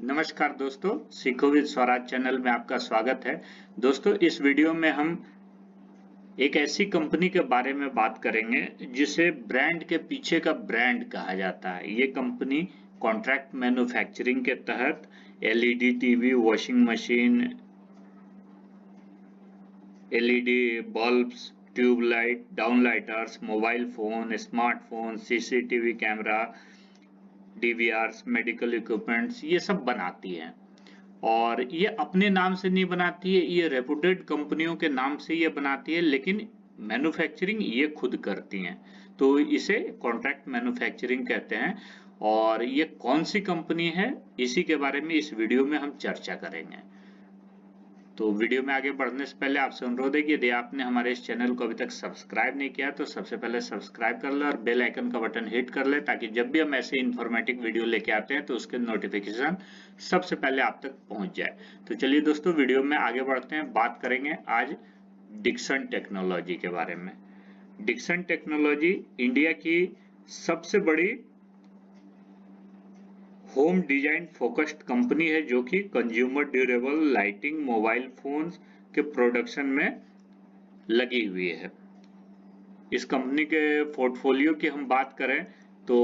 नमस्कार दोस्तों, सीखो विद स्वराज चैनल में आपका स्वागत है। दोस्तों, इस वीडियो में हम एक ऐसी कंपनी के बारे में बात करेंगे जिसे ब्रांड के पीछे का ब्रांड कहा जाता है। ये कंपनी कॉन्ट्रैक्ट मैन्युफैक्चरिंग के तहत LED TV, washing machine, LED bulbs, tubelight, downlighters, mobile phone, smartphone, CCTV camera, DVRs, medical equipments ये सब बनाती है। और ये अपने नाम से नहीं बनाती है, ये रेपुटेड कंपनियों के नाम से ये बनाती है, लेकिन मैन्युफैक्चरिंग ये खुद करती हैं। तो इसे कॉन्ट्रैक्ट मैन्युफैक्चरिंग कहते हैं। और ये कौन सी कंपनी है, इसी के बारे में इस वीडियो में हम चर्चा करेंगे। तो वीडियो में आगे बढ़ने से पहले आपसे अनुरोध है कि यदि आपने हमारे इस चैनल को अभी तक सब्सक्राइब नहीं किया तो सबसे पहले सब्सक्राइब कर ले और बेल आइकन का बटन हिट कर ले, ताकि जब भी हम ऐसे इन्फॉर्मेटिव वीडियो लेके आते हैं तो उसके नोटिफिकेशन सबसे पहले आप तक पहुंच जाए। तो चलिए दोस्तों, वीडियो में आगे बढ़ते हैं। बात करेंगे आज डिक्सन टेक्नोलॉजी के बारे में। डिक्सन टेक्नोलॉजी इंडिया की सबसे बड़ी होम डिजाइन फोकस्ड कंपनी है, जो कि consumer durable lighting, mobile phones के प्रोडक्शन में लगी हुई है। इस कंपनी के पोर्टफोलियो की हम बात करें तो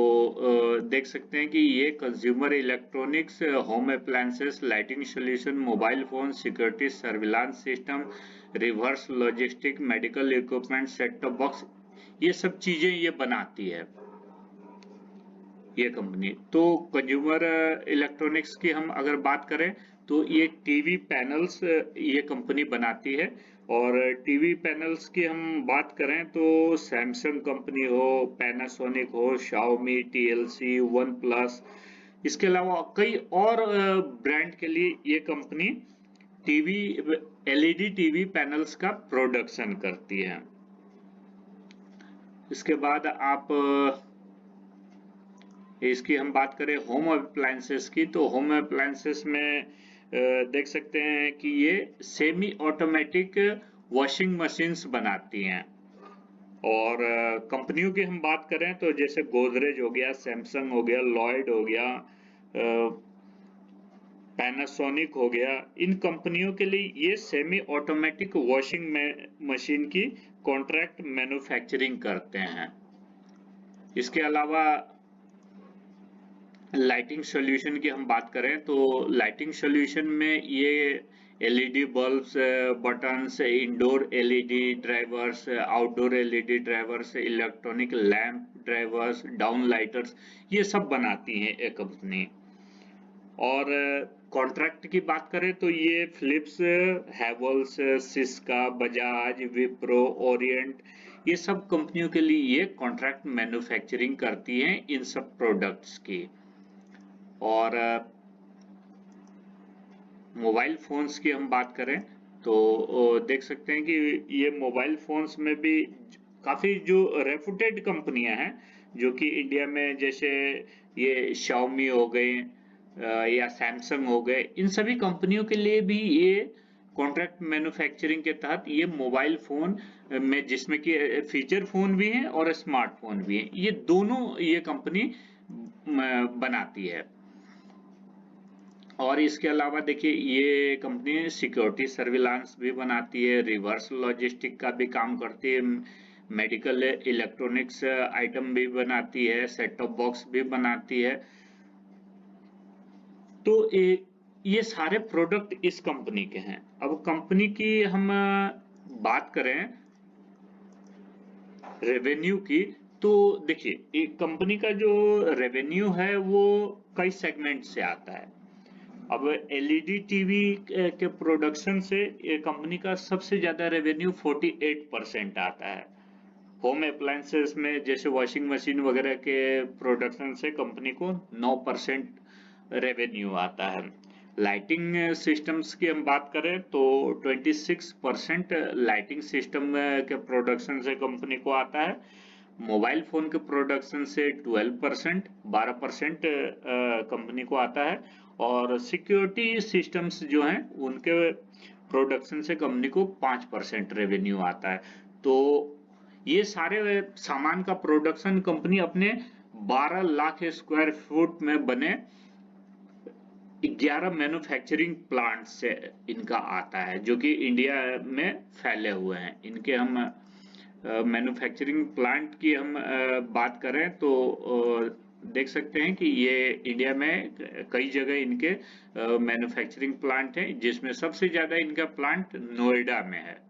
देख सकते हैं कि ये consumer electronics, home appliances, lighting solution, mobile phone, security surveillance system, reverse logistic, medical equipment, set top box, ये सब चीजें ये बनाती है ये कंपनी। तो कंज्यूमर इलेक्ट्रॉनिक्स की हम अगर बात करें तो ये टीवी पैनल्स ये कंपनी बनाती है। और टीवी पैनल्स की हम बात करें तो सैमसंग कंपनी हो, पैनासोनिक हो, शाओमी, टीएलसी, वन प्लस, इसके अलावा कई और ब्रांड के लिए ये company TV LED TV panels का प्रोडक्शन करती है। इसके बाद आप इसकी हम बात करें होम अप्लायंसेस की, तो होम अप्लायंसेस में देख सकते हैं कि ये सेमी ऑटोमेटिक वॉशिंग मशीन्स बनाती हैं। और कंपनियों की हम बात करें तो जैसे गोदरेज हो गया, सैमसंग हो गया, लॉयड हो गया, पैनासोनिक हो गया, इन कंपनियों के लिए ये सेमी ऑटोमेटिक वॉशिंग मशीन की कॉन्ट्रैक्ट मैन्युफैक्चरिंग करते हैं। इसके अलावा लाइटिंग सॉल्यूशन की हम बात करें तो लाइटिंग सॉल्यूशन में ये LED bulbs, buttons, indoor LED drivers, outdoor LED drivers, electronic lamp drivers, down lighters, ये सब बनाती हैं एक कंपनी। और कॉन्ट्रैक्ट की बात करें तो ये फिलिप्स, हैवल्स, सिस्का, बजाज, विप्रो, ओरिएंट, ये सब कंपनियों के लिए ये कॉन्ट्रैक्ट मैन्युफैक्चरिंग करती हैं इन सब प्रोडक्ट्स की। और मोबाइल फोन्स की हम बात करें तो देख सकते हैं कि ये मोबाइल फोन्स में भी काफी जो रेपुटेड कंपनियां हैं, जो कि इंडिया में जैसे ये शाओमी हो गए या सैमसंग हो गए, इन सभी कंपनियों के लिए भी ये कॉन्ट्रैक्ट मैन्युफैक्चरिंग के तहत ये मोबाइल फोन में, जिसमें कि फीचर फोन भी हैं और स्मार्टफोन भी हैं, ये दोनों ये कंपनी बनाती है। और इसके अलावा देखिए ये कंपनी सिक्योरिटी सर्विलांस भी बनाती है, रिवर्स लॉजिस्टिक का भी काम करती है, मेडिकल इलेक्ट्रॉनिक्स आइटम भी बनाती है, सेट टॉप बॉक्स भी बनाती है। तो ये सारे प्रोडक्ट इस कंपनी के हैं। अब कंपनी की हम बात करें रेवेन्यू की, तो देखिए एक कंपनी का जो रेवेन्यू है वो कई सेगमेंट से आता है। अब एलईडी टीवी के प्रोडक्शन से ये कंपनी का सबसे ज्यादा रेवेन्यू 48% आता है। होम अप्लायंसेस में जैसे वॉशिंग मशीन वगैरह के प्रोडक्शन से कंपनी को 9% रेवेन्यू आता है। लाइटिंग सिस्टम्स की हम बात करें तो 26% लाइटिंग सिस्टम के प्रोडक्शन से कंपनी को आता है। मोबाइल फोन के प्रोडक्शन से 12%, 12% कंपनी को आता है। और सिक्योरिटी सिस्टम्स जो हैं उनके प्रोडक्शन से कंपनी को 5% रेवेन्यू आता है। तो ये सारे सामान का प्रोडक्शन कंपनी अपने 12 लाख स्क्वायर फुट में बने 11 मैन्युफैक्चरिंग प्लांट से इनका आता है, जो कि इंडिया में फैले हुए हैं। इनके हम मैन्युफैक्चरिंग प्लांट की हम बात करें तो देख सकते हैं कि ये इंडिया में कई जगह इनके मैन्युफैक्चरिंग प्लांट हैं, जिसमें सबसे ज्यादा इनका प्लांट नोएडा में है।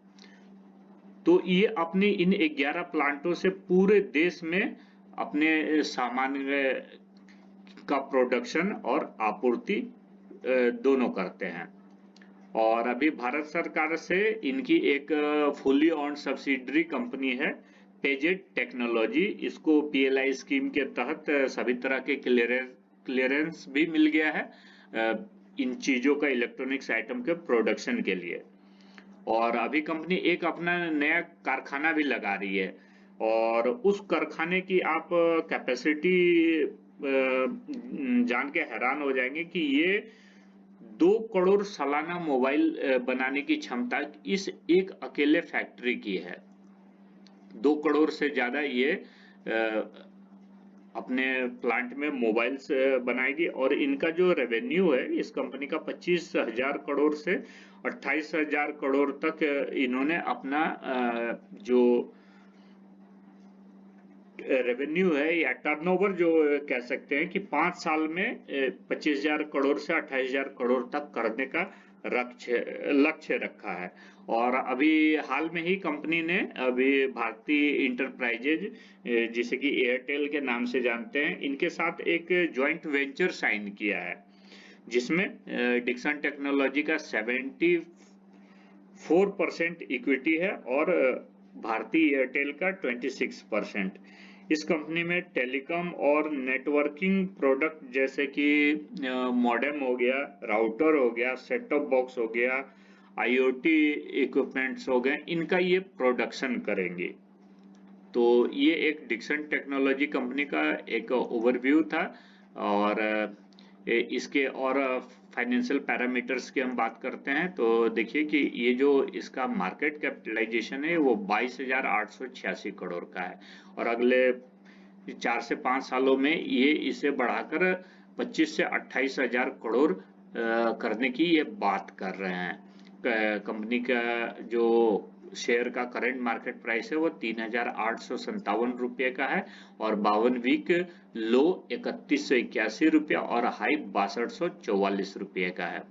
तो ये अपने इन 11 प्लांटों से पूरे देश में अपने सामान का प्रोडक्शन और आपूर्ति दोनों करते हैं। और अभी भारत सरकार से इनकी एक फुल्ली ऑन्ड सब्सिडरी कंपनी है पेजेट टेक्नोलॉजी। इसको पीएलआई स्कीम के तहत सभी तरह के क्लियरेंस भी मिल गया है इन चीजों का, इलेक्ट्रॉनिक्स आइटम के प्रोडक्शन के लिए। और अभी कंपनी एक अपना नया कारखाना भी लगा रही है, और उस कारखाने की आप कैपेसिटी जान के हैरान हो जाएंगे कि ये 2 करोड़ सालाना मोबाइल बनाने की क्षमता इस एक अकेले फैक्ट्री की है। 2 करोड़ से ज्यादा ये अपने प्लांट में मोबाइल्स बनाएगी। और इनका जो रेवेन्यू है इस कंपनी का 25,000 करोड़ से 28,000 करोड़ तक इन्होंने अपना जो रेवेन्यू है या टर्नओवर जो कह सकते हैं कि 5 साल में 25,000 करोड़ से 28,000 करोड़ तक करने का लक्ष्य रखा है। और अभी हाल में ही कंपनी ने अभी भारतीय इंटरप्राइजेज, जिसे कि एयरटेल के नाम से जानते हैं, इनके साथ एक ज्वाइंट वेंचर साइन किया है, जिसमें डिक्सन टेक्नोलॉजी का 74% इक्विटी है और भारतीय एयरटेल का 26%। इस कंपनी में टेलीकॉम और नेटवर्किंग प्रोडक्ट जैसे कि मॉडेम हो गया, राउटर हो गया, सेट टॉप बॉक्स हो गया, आईओटी इक्विपमेंट्स हो गए, इनका ये प्रोडक्शन करेंगे। तो ये एक डिक्सन टेक्नोलॉजी कंपनी का एक ओवरव्यू था। और इसके और फाइनेंशियल पैरामीटर्स की हम बात करते हैं तो देखिए कि ये जो इसका मार्केट कैपिटलाइजेशन है वो 22,886 करोड़ का है, और अगले 4 से 5 सालों में ये इसे बढ़ाकर 25 से 28,000 करोड़ करने की ये बात कर रहे हैं। कंपनी का जो शेयर का करंट मार्केट प्राइस है वो 3,857 रुपये का है, और 52 वीक लो 3,181 रुपया और हाई 6244 रुपये का है।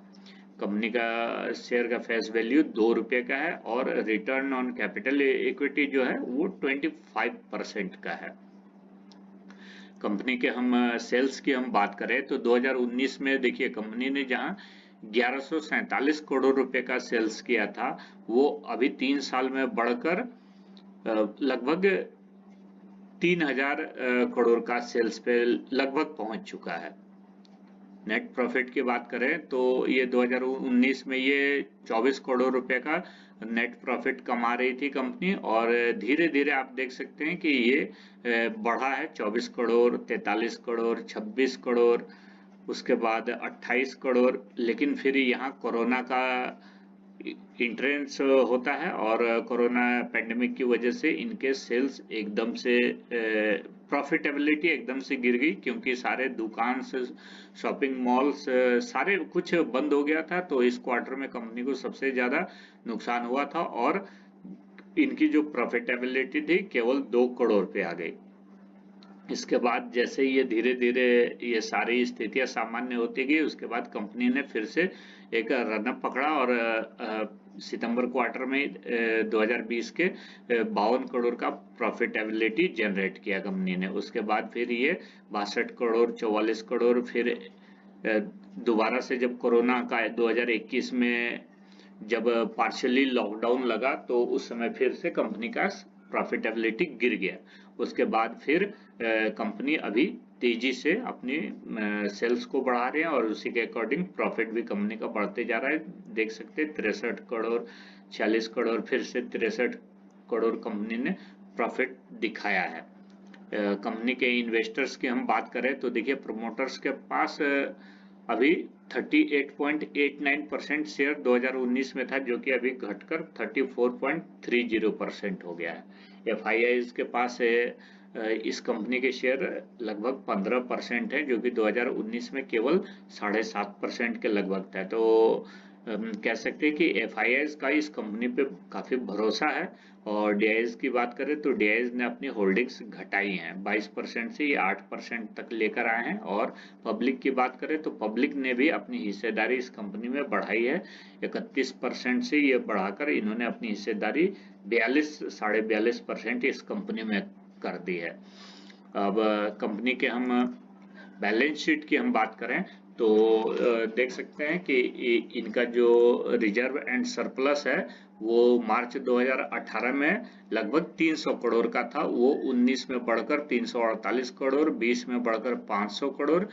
कंपनी का शेयर का फेस वैल्यू 2 रुपये का है, और रिटर्न ऑन कैपिटल इक्विटी जो है वो 25% का है। कंपनी के हम सेल्स की हम बात करें तो 2019 में देखिए कंपनी ने जहां 1147 करोड़ रुपए का सेल्स किया था, वो अभी 3 साल में बढ़कर लगभग 3,000 करोड़ का सेल्स पे लगभग पहुंच चुका है। नेट प्रॉफिट की बात करें तो ये 2019 में ये 24 करोड़ रुपए का नेट प्रॉफिट कमा रही थी कंपनी, और धीरे धीरे आप देख सकते हैं कि ये बढ़ा है 24 करोड़, 43 करोड़, 26 करोड़, उसके बाद 28 करोड़। लेकिन फिर यहाँ कोरोना का इंट्रेंस होता है, और कोरोना पेंडेमिक की वजह से इनके सेल्स एकदम से प्रॉफिटेबिलिटी एकदम से गिर गई, क्योंकि सारे दुकान से शॉपिंग मॉल्स सारे कुछ बंद हो गया था। तो इस क्वार्टर में कंपनी को सबसे ज्यादा नुकसान हुआ था, और इनकी जो प्रॉफिटेबिलिटी थी केवल 2 करोड़ पे आ गई। इसके बाद जैसे ये धीरे धीरे ये सारी स्थितियां सामान्य होती गई, उसके बाद कंपनी ने फिर से एक रनअप पकड़ा, और सितंबर क्वार्टर में 2020 के 52 करोड़ का प्रॉफिटेबिलिटी जनरेट किया कंपनी ने। उसके बाद फिर ये 62 करोड़, 44 करोड़, फिर दोबारा से जब कोरोना का 2021 में जब पार्शियली लॉकडाउन लगा तो उस समय फिर से कंपनी का प्रॉफिटेबिलिटी गिर गया। उसके बाद फिर कंपनी अभी तेजी से अपनी सेल्स को बढ़ा रहे हैं, और उसी के अकॉर्डिंग प्रॉफिट भी कंपनी का बढ़ते जा रहा है। देख सकते हैं 63 करोड़, 46 करोड़, फिर से 63 करोड़ कंपनी ने प्रॉफिट दिखाया है। कंपनी के इन्वेस्टर्स की हम बात करें तो देखिए प्रोमोटर्स के पास अभी 38.89% शेयर 2019 में था, जो कि अभी घटकर 34.30% हो गया है। FIIs के पास है इस कंपनी के शेयर लगभग 15% है, जो कि 2019 में केवल 7.5% के लगभग था। तो कह सकते हैं कि FIIs का इस कंपनी पे काफी भरोसा है। और DIS की बात करें तो DIS ने अपनी होल्डिंग्स घटाई हैं, 22% से ये 8% तक लेकर आए हैं। और पब्लिक की बात करें तो पब्लिक ने भी अपनी हिस्सेदारी इस कंपनी में बढ़ाई है, 31% से ये बढ़ाकर इन्होंने अपनी हिस्सेदारी 42.5% इस कंपनी में कर दी है। अब कंपनी के हम बैलेंस शीट की हम बात करें तो देख सकते हैं कि इनका जो रिजर्व एंड सरप्लस है वो मार्च 2018 में लगभग 300 करोड़ का था, वो 19 में बढ़कर 348 करोड़, 20 में बढ़कर 500 करोड़,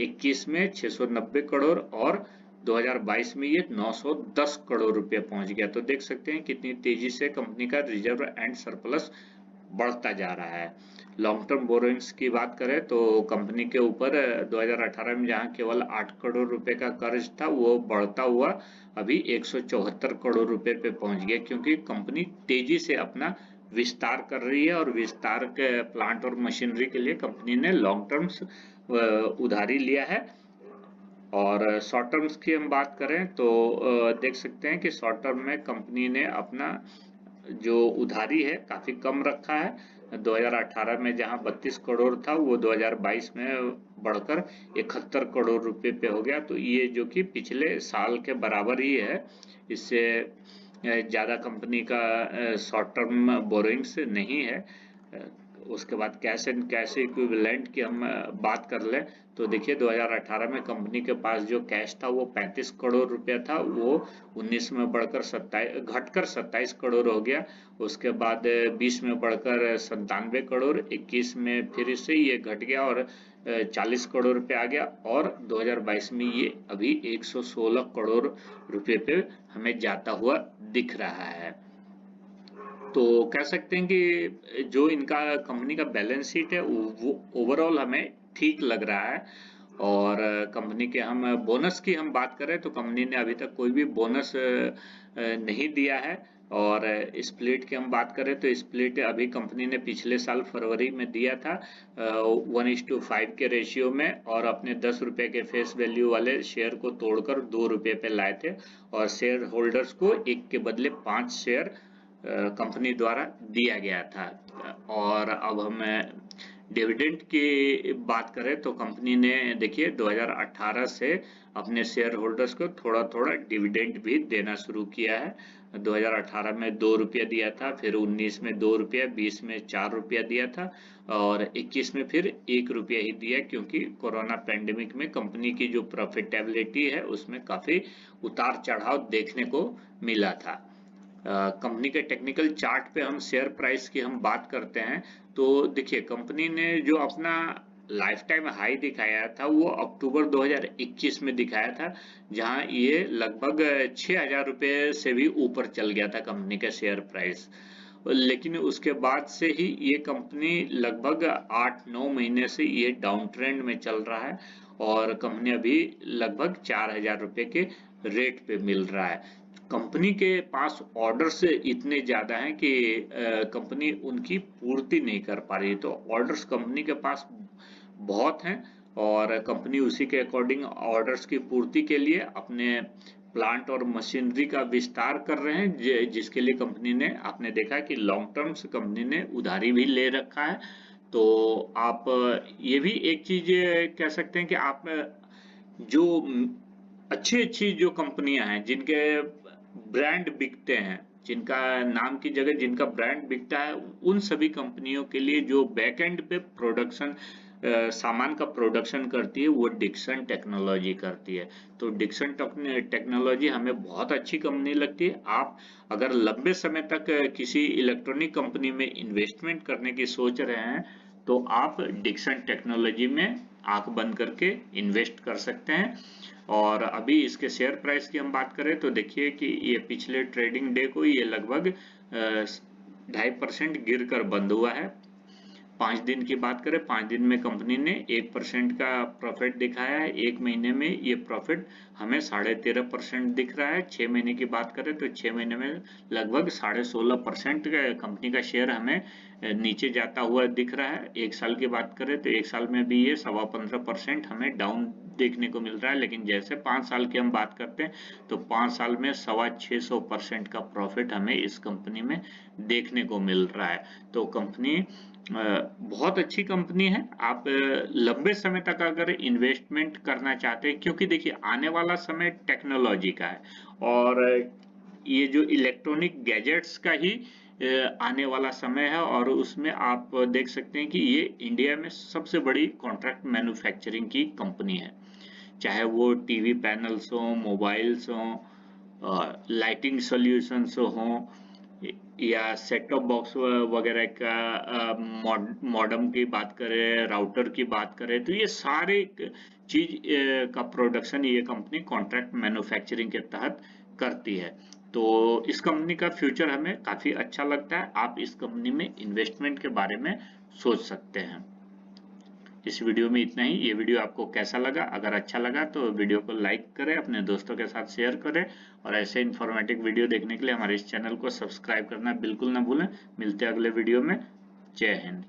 21 में 690 करोड़ और 2022 में ये 910 करोड़ रुपए पहुंच गया। तो देख सकते हैं कितनी तेजी से कंपनी का रिजर्व एंड सरप्लस बढ़ता जा रहा है। लॉन्ग टर्म बोरोइंग्स की बात करें तो कंपनी के ऊपर 2018 में जहां केवल 8 करोड़ रुपए का कर्ज था, वो बढ़ता हुआ अभी 174 करोड़ रुपए पे पहुंच गया, क्योंकि कंपनी तेजी से अपना विस्तार कर रही है। और विस्तार के प्लांट और मशीनरी के लिए कंपनी ने लॉन्ग टर्म्स उधारी लिया है। और शॉर्ट टर्म्स की हम बात करें तो देख सकते हैं कि शॉर्ट टर्म में कंपनी ने अपना जो उधारी है काफी कम रखा है। 2018 में जहां 32 करोड़ था, वो 2022 में बढ़कर 71 करोड़ रुपए पे हो गया। तो ये जो कि पिछले साल के बराबर ही है, इससे ज्यादा कंपनी का शॉर्ट टर्म बोरोइंग्स नहीं है। उसके बाद कैश एंड कैश इक्विवेलेंट की हम बात कर लें तो देखिए 2018 में कंपनी के पास जो कैश था वो 35 करोड़ रुपया था, वो 19 में बढ़कर घटकर 27 करोड़ हो गया। उसके बाद 20 में बढ़कर 97 करोड़, 21 में फिर से ये घट गया और 40 करोड़ रुपए आ गया। और 2022 में ये अभी 116 करोड़ रुपए पे हमें जाता हुआ दिख रहा है। तो कह सकते हैं कि जो इनका कंपनी का बैलेंस शीट है वो ओवरऑल हमें ठीक लग रहा है। और कंपनी के हम बोनस की हम बात करें तो कंपनी ने अभी तक कोई भी बोनस नहीं दिया है। और स्प्लिट की हम बात करें तो स्प्लिट अभी कंपनी ने पिछले साल फरवरी में दिया था 1:5 के रेशियो में, और अपने 10 रुपए के फेस वैल्यू वाले शेयर को तोड़कर 2 रुपए पे लाए थे। और शेयर होल्डर्स को 1 के बदले 5 शेयर कंपनी द्वारा दिया गया था। और अब हम डिविडेंड की बात करें तो कंपनी ने देखिए 2018 से अपने शेयर होल्डर्स को थोड़ा थोड़ा डिविडेंड भी देना शुरू किया है। 2018 में 2 रुपया दिया था, फिर 19 में 2 रुपया, 20 में 4 रुपया दिया था और 21 में फिर 1 रुपया ही दिया, क्योंकि कोरोना पैंडेमिक में कंपनी की जो प्रॉफिटेबिलिटी है उसमें काफी उतार चढ़ाव देखने को मिला था। कंपनी के टेक्निकल चार्ट पे हम शेयर प्राइस की हम बात करते हैं तो देखिए कंपनी ने जो अपना लाइफ टाइम हाई दिखाया था वो अक्टूबर 2021 में दिखाया था, जहां ये लगभग 6,000 रुपए से भी ऊपर चल गया था कंपनी का शेयर प्राइस। लेकिन उसके बाद से ही ये कंपनी लगभग 8-9 महीने से ये डाउन ट्रेंड में चल रहा है और कंपनी अभी लगभग 4,000 रुपए के रेट पे मिल रहा है। कंपनी के पास ऑर्डर्स इतने ज्यादा हैं कि कंपनी उनकी पूर्ति नहीं कर पा रही, तो ऑर्डर्स कंपनी के पास बहुत हैं और कंपनी उसी के अकॉर्डिंग ऑर्डर्स की पूर्ति के लिए अपने प्लांट और मशीनरी का विस्तार कर रहे हैं, जिसके लिए कंपनी ने, आपने देखा कि लॉन्ग टर्म से कंपनी ने उधारी भी ले रखा है। तो आप ये भी एक चीज कह सकते हैं कि आप जो अच्छी अच्छी जो कंपनियां हैं जिनके ब्रांड बिकते हैं, जिनका नाम की जगह जिनका ब्रांड बिकता है, उन सभी कंपनियों के लिए जो बैक एंड पे प्रोडक्शन सामान का प्रोडक्शन करती है वो डिक्सन टेक्नोलॉजी करती है। तो डिक्सन टेक्नोलॉजी हमें बहुत अच्छी कंपनी लगती है। आप अगर लंबे समय तक किसी इलेक्ट्रॉनिक कंपनी में इन्वेस्टमेंट करने की सोच रहे हैं तो आप डिक्सन टेक्नोलॉजी में आंख बंद करके इन्वेस्ट कर सकते हैं। और अभी इसके शेयर प्राइस की हम बात करें तो देखिए कि ये पिछले ट्रेडिंग डे को ये लगभग 2.5% गिर कर बंद हुआ है। 5 दिन की बात करें, 5 दिन में कंपनी ने 1% का प्रॉफिट दिखाया है। 1 महीने में ये प्रॉफिट हमें 13.5% दिख रहा है। 6 महीने की बात करें तो 6 महीने में लगभग 16.5% का कंपनी का शेयर हमें नीचे जाता हुआ दिख रहा है। 1 साल की बात करें तो 1 साल में भी ये 15.25% हमें डाउन देखने को मिल रहा है। लेकिन जैसे 5 साल की हम बात करते हैं तो 5 साल में 625% का प्रॉफिट हमें इस कंपनी में देखने को मिल रहा है। तो कंपनी बहुत अच्छी कंपनी है। आप लंबे समय तक अगर इन्वेस्टमेंट करना चाहते हैं, क्योंकि देखिए आने वाला समय टेक्नोलॉजी का है और ये जो इलेक्ट्रॉनिक गैजेट्स का ही आने वाला समय है और उसमें आप देख सकते हैं कि ये इंडिया में सबसे बड़ी कॉन्ट्रैक्ट मैन्युफैक्चरिंग की कंपनी है। चाहे वो टीवी पैनल्स हो, मोबाइल्स हो, लाइटिंग सॉल्यूशंस हो या सेट टॉप बॉक्स वगैरह का मॉडेम की बात करें, राउटर की बात करें, तो ये सारे चीज का प्रोडक्शन ये कंपनी कॉन्ट्रैक्ट मैन्युफैक्चरिंग के तहत करती है। तो इस कंपनी का फ्यूचर हमें काफी अच्छा लगता है। आप इस कंपनी में इन्वेस्टमेंट के बारे में सोच सकते हैं। इस वीडियो में इतना ही। ये वीडियो आपको कैसा लगा? अगर अच्छा लगा तो वीडियो को लाइक करें, अपने दोस्तों के साथ शेयर करें और ऐसे इन्फॉर्मेटिव वीडियो देखने के लिए हमारे इस चैनल को सब्सक्राइब करना बिल्कुल ना भूलें। मिलते हैं अगले वीडियो में। जय हिंद।